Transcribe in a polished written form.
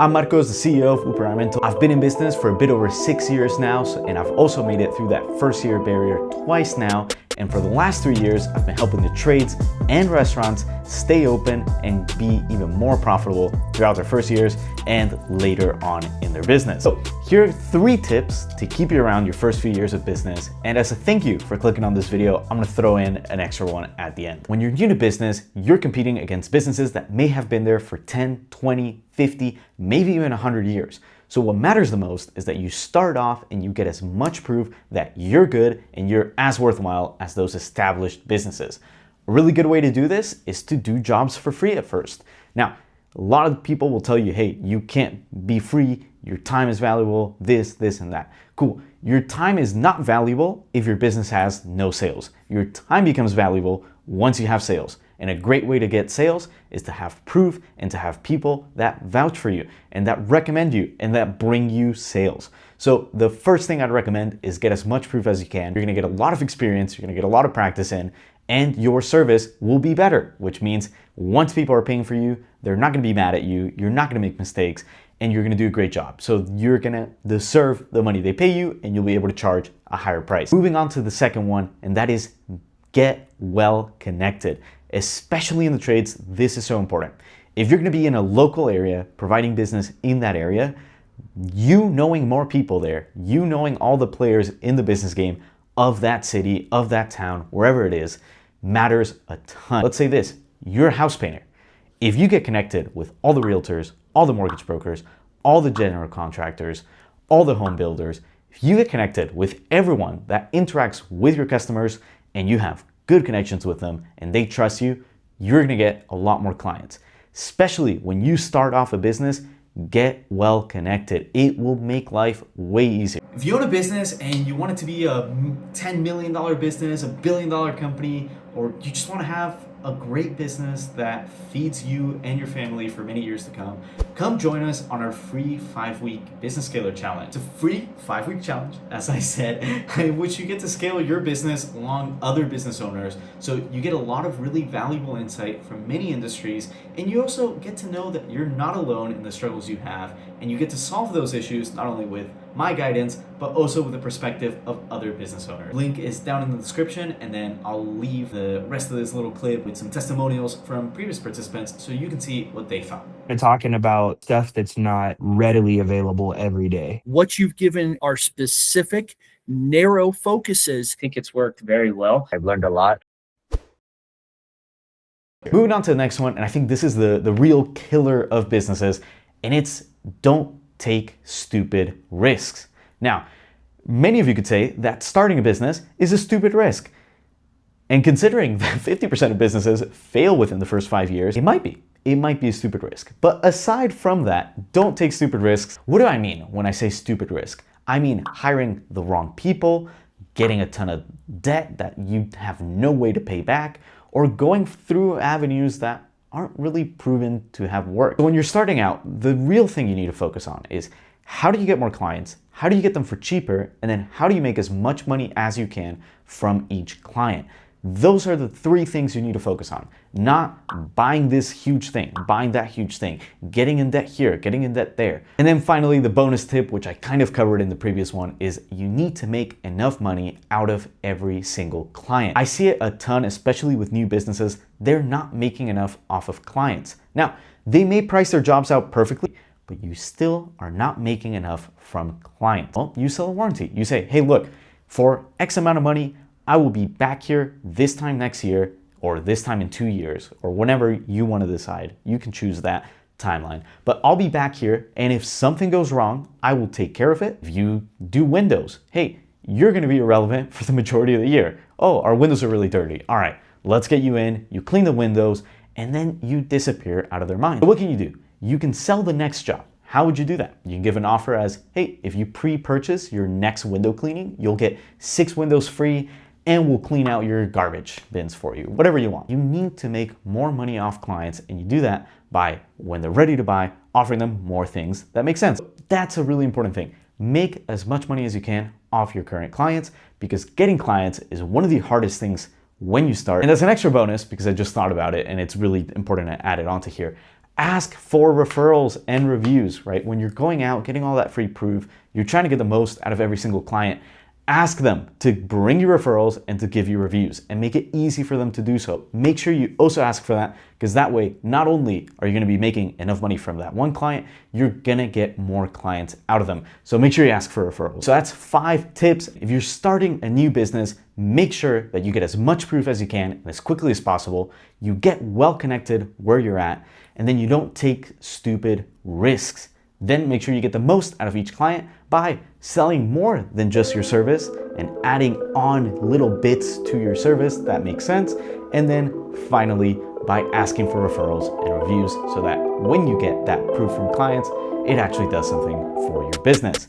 I'm Marcos, the CEO of Woop Environmental. I've been in business for a bit over 6 years now, and I've also made it through that first year barrier twice now. And for the last 3 years, I've been helping the trades and restaurants stay open and be even more profitable throughout their first years and later on in their business. So here are 3 tips to keep you around your first few years of business. And as a thank you for clicking on this video, I'm gonna throw in an extra one at the end. When you're new to business, you're competing against businesses that may have been there for 10, 20, 50, maybe even 100 years. So what matters the most is that you start off and you get as much proof that you're good and you're as worthwhile as those established businesses. A really good way to do this is to do jobs for free at first. Now, a lot of people will tell you, hey, you can't be free, your time is valuable, this, and that. Cool. Your time is not valuable if your business has no sales. Your time becomes valuable once you have sales. And a great way to get sales is to have proof and to have people that vouch for you and that recommend you and that bring you sales. So the first thing I'd recommend is get as much proof as you can. You're gonna get a lot of experience, you're gonna get a lot of practice in, and your service will be better, which means once people are paying for you, they're not gonna be mad at you, you're not gonna make mistakes, and you're gonna do a great job. So you're gonna deserve the money they pay you and you'll be able to charge a higher price. Moving on to the second one, and that is get well connected. Especially in the trades, this is so important. If you're gonna be in a local area, providing business in that area, you knowing more people there, you knowing all the players in the business game of that city, of that town, wherever it is, matters a ton. Let's say this, you're a house painter. If you get connected with all the realtors, all the mortgage brokers, all the general contractors, all the home builders, if you get connected with everyone that interacts with your customers and you have good connections with them and they trust you, you're gonna get a lot more clients. Especially when you start off a business, get well connected. It will make life way easier. If you own a business and you want it to be a $10 million business, $1 billion company, or you just want to have a great business that feeds you and your family for many years to come join us on our free 5-week business scaler challenge. It's a free 5-week challenge, as I said, in which you get to scale your business along other business owners. So you get a lot of really valuable insight from many industries, and you also get to know that you're not alone in the struggles you have, and you get to solve those issues not only with my guidance, but also with the perspective of other business owners. Link is down in the description, and then I'll leave the rest of this little clip with some testimonials from previous participants so you can see what they found. We're talking about stuff that's not readily available every day. What you've given are specific, narrow focuses. I think it's worked very well. I've learned a lot. Moving on to the next one, and I think this is the real killer of businesses, and it's don't take stupid risks. Now, many of you could say that starting a business is a stupid risk. And considering that 50% of businesses fail within the first 5 years, it might be a stupid risk. But aside from that, don't take stupid risks. What do I mean when I say stupid risk? I mean hiring the wrong people, getting a ton of debt that you have no way to pay back, or going through avenues that aren't really proven to have worked. So when you're starting out, the real thing you need to focus on is how do you get more clients? How do you get them for cheaper? And then how do you make as much money as you can from each client? Those are the 3 things you need to focus on. Not buying this huge thing, buying that huge thing, getting in debt here, getting in debt there. And then finally, the bonus tip, which I kind of covered in the previous one, is you need to make enough money out of every single client. I see it a ton, especially with new businesses. They're not making enough off of clients. Now, they may price their jobs out perfectly, but you still are not making enough from clients. Well, you sell a warranty. You say, hey, look, for X amount of money, I will be back here this time next year, or this time in 2 years, or whenever you want to decide. You can choose that timeline. But I'll be back here, and if something goes wrong, I will take care of it. If you do windows, hey, you're going to be irrelevant for the majority of the year. Oh, our windows are really dirty. All right, let's get you in, you clean the windows, and then you disappear out of their mind. So what can you do? You can sell the next job. How would you do that? You can give an offer as, hey, if you pre-purchase your next window cleaning, you'll get 6 windows free, and we'll clean out your garbage bins for you, whatever you want. You need to make more money off clients, and you do that by, when they're ready to buy, offering them more things that make sense. That's a really important thing. Make as much money as you can off your current clients, because getting clients is one of the hardest things when you start. And as an extra bonus, because I just thought about it and it's really important to add it onto here, Ask for referrals and reviews, right? When you're going out, getting all that free proof, you're trying to get the most out of every single client. Ask them to bring you referrals and to give you reviews, and make it easy for them to do so. Make sure you also ask for that, because that way, not only are you gonna be making enough money from that one client, you're gonna get more clients out of them. So make sure you ask for referrals. So that's 5 tips. If you're starting a new business, make sure that you get as much proof as you can and as quickly as possible. You get well connected where you're at, and then you don't take stupid risks. Then make sure you get the most out of each client by selling more than just your service and adding on little bits to your service that make sense. And then finally, by asking for referrals and reviews, so that when you get that proof from clients, it actually does something for your business.